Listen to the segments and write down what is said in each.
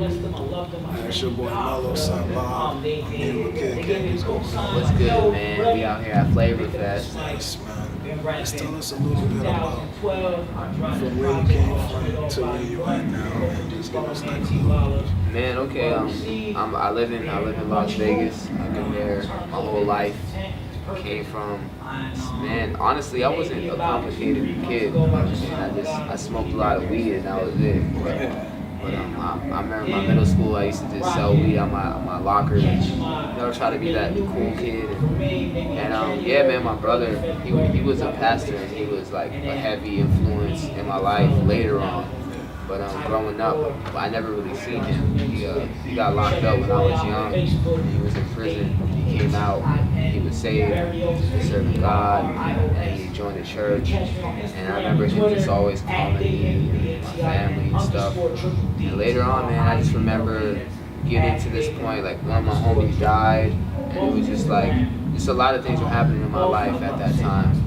It's your boy Mello, son Bob. I'm here with Kid Kings. What's good, man? We out here at Flavor Fest. Yes, man. Just tell us a little bit about from where you came from to where you at now, and just give us that clue. Man, okay. I live in Las Vegas. I've been there my whole life. Came from, man. Honestly, I wasn't a complicated kid. I smoked a lot of weed and that was it. But I remember my middle school, I used to just sell weed on my locker. Try to be that cool kid. And yeah, man, my brother, he was a pastor and he was like a heavy influence in my life later on. But growing up, I never really seen him. He got locked up when I was young. He was in prison. He came out. He was saved, serving God, and he joined the church. And I remember him just always calling me, my family and stuff. And later on, man, I just remember getting to this point, like one of my homies died, and it was just like, just a lot of things were happening in my life at that time.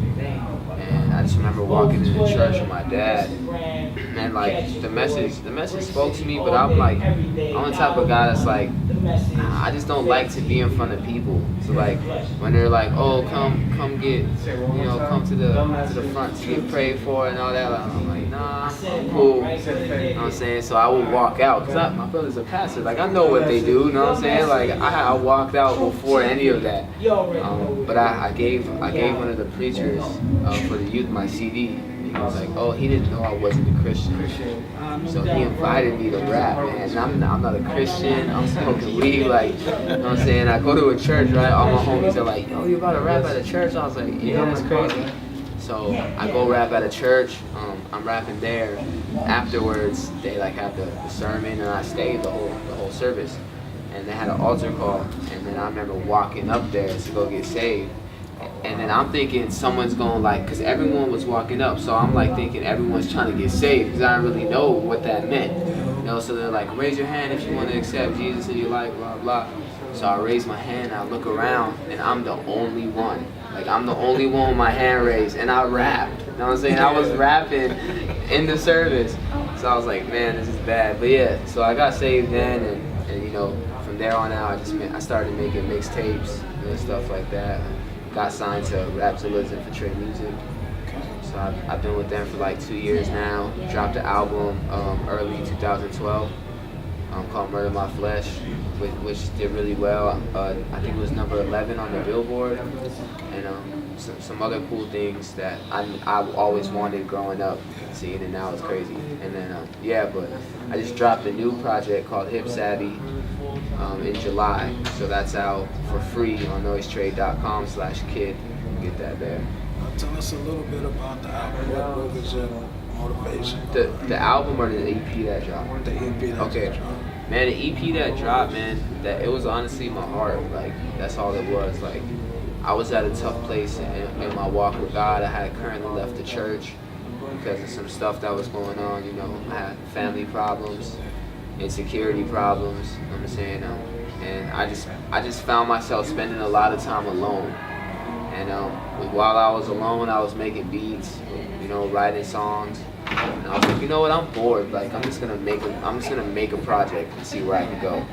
And I just remember walking into the church with my dad, and like the message spoke to me, but I'm like, I'm the type of guy that's like, I just don't like to be in front of people. So like when they're like, oh, come get, come to the front to get prayed for and all that, I'm like, nah, I'm cool. You know what I'm saying? So I would walk out, because my brother's a pastor, like I know what they do, you know what I'm saying? Like I walked out before any of that. But I gave one of the preachers for the youth my CD. He was like, oh, he didn't know I wasn't a Christian. So he invited me to rap, man. And I'm not a Christian. I'm smoking weed, like, you know what I'm saying? I go to a church, right? All my homies are like, yo, you about to rap at a church? I was like, yeah, that's crazy. So I go rap at a church. I'm rapping there. Afterwards, they like have the sermon, and I stayed the whole service. And they had an altar call, and then I remember walking up there to go get saved. And then I'm thinking someone's going like, because everyone was walking up, so I'm like thinking everyone's trying to get saved, because I don't really know what that meant. So they're like, raise your hand if you want to accept Jesus in your life, blah, blah. So I raise my hand, I look around, and I'm the only one. Like, I'm the only one with my hand raised, and I rapped. You know what I'm saying? I was rapping in the service. So I was like, man, this is bad. But yeah, so I got saved then, and from there on out, I started making mixtapes and stuff like that. Got signed to Rapzilla and Infiltrate Music. So I've been with them for like 2 years now. Dropped an album early 2012 called Murder My Flesh, which did really well. I think it was number 11 on the Billboard. And some other cool things that I've always wanted growing up. Seeing it now is crazy. And then, but I just dropped a new project called Hip Savvy in July. So that's out for free on noisetrade.com/kid. Get that there. Tell us a little bit about the album. What was your motivation? The album or the EP that dropped? The EP that dropped. Man, the EP that dropped, man, that it was honestly my heart. Like, that's all it was. Like, I was at a tough place in my walk with God. I had currently left the church because of some stuff that was going on. I had family problems, insecurity problems. You know what I'm saying? And I just found myself spending a lot of time alone. And while I was alone, I was making beats, writing songs. And I was like, you know what? I'm bored. Like, I'm just gonna make a project and see where I can go.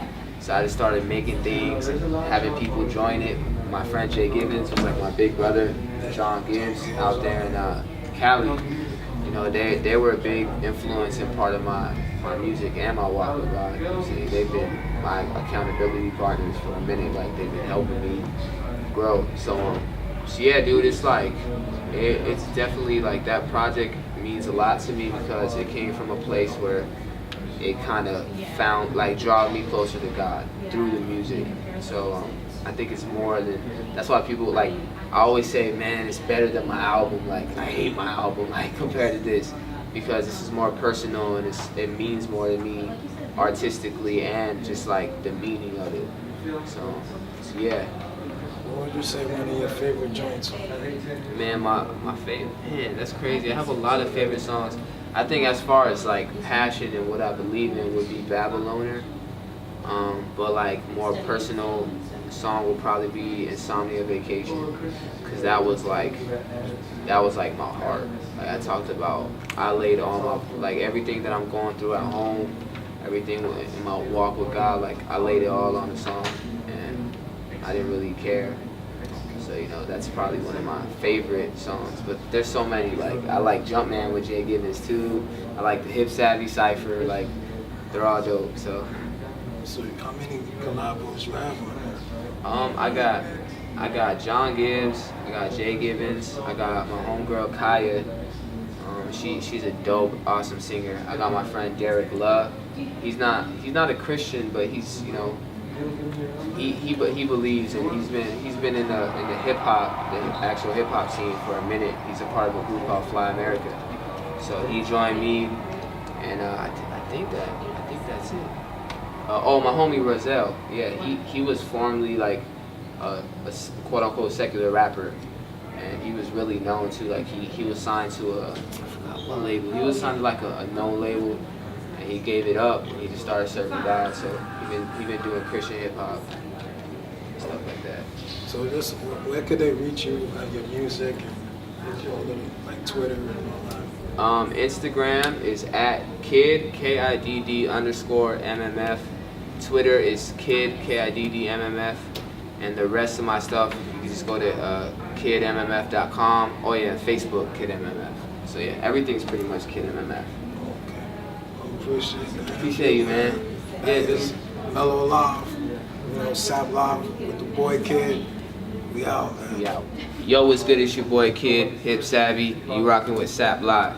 So I just started making things, having people join it. My friend Jay Gibbons was like my big brother, John Gibbs, out there in Cali. They were a big influence and part of my music and my walk with God. They've been my accountability partners for a minute. Like, they've been helping me grow. So yeah, dude, it's like, it's definitely like that project means a lot to me because it came from a place where it kind of draw me closer to God through the music. So I think it's more than, that's why people like, I always say, man, it's better than my album. Like, I hate my album, like, compared to this, because this is more personal and it means more to me artistically and just like the meaning of it. So yeah. What would you say one of your favorite joints are? Man, my favorite, man, that's crazy. I have a lot of favorite songs. I think as far as like passion and what I believe in would be Babyloner. But like more personal song will probably be Insomnia Vacation, because that was like my heart. Like I talked about, I laid all my, like everything that I'm going through at home, everything in my walk with God, like I laid it all on the song, and I didn't really care. So that's probably one of my favorite songs. But there's so many. Like I like Jumpman with Jay Gibbons too. I like the Hip Savvy Cypher. Like they're all dope. So how many collabos you have on there? I got John Gibbs. I got Jay Gibbons. I got my homegirl Kaya. She's a dope, awesome singer. I got my friend Derek Love. He's not a Christian, but he's he believes, and he's been in the hip hop, the actual hip hop scene for a minute. He's a part of a group called Fly America. So he joined me, and I think that's it. Oh, my homie Roselle. Yeah, he was formerly like a quote unquote secular rapper, and he was really known to, like he was signed to I forgot what label. He was signed to like a known label, and he gave it up and he just started serving God. So he been doing Christian hip hop, stuff like that. So just where could they reach you at your music and all the like Twitter and all that? Instagram is at Kidd KIDD_MMF. Twitter is Kidd KIDD_MMF. And the rest of my stuff, you can just go to KiddMMF.com. Oh yeah, Facebook KiddMMF. So yeah, everything's pretty much KiddMMF. Okay. Well, appreciate that. Appreciate you, man. Yeah, This Mellow Live, Sap Live with the boy Kidd. We out, man. We out. Yo, what's good? It's your boy Kidd, Hip Savvy. You rocking with Sap Live.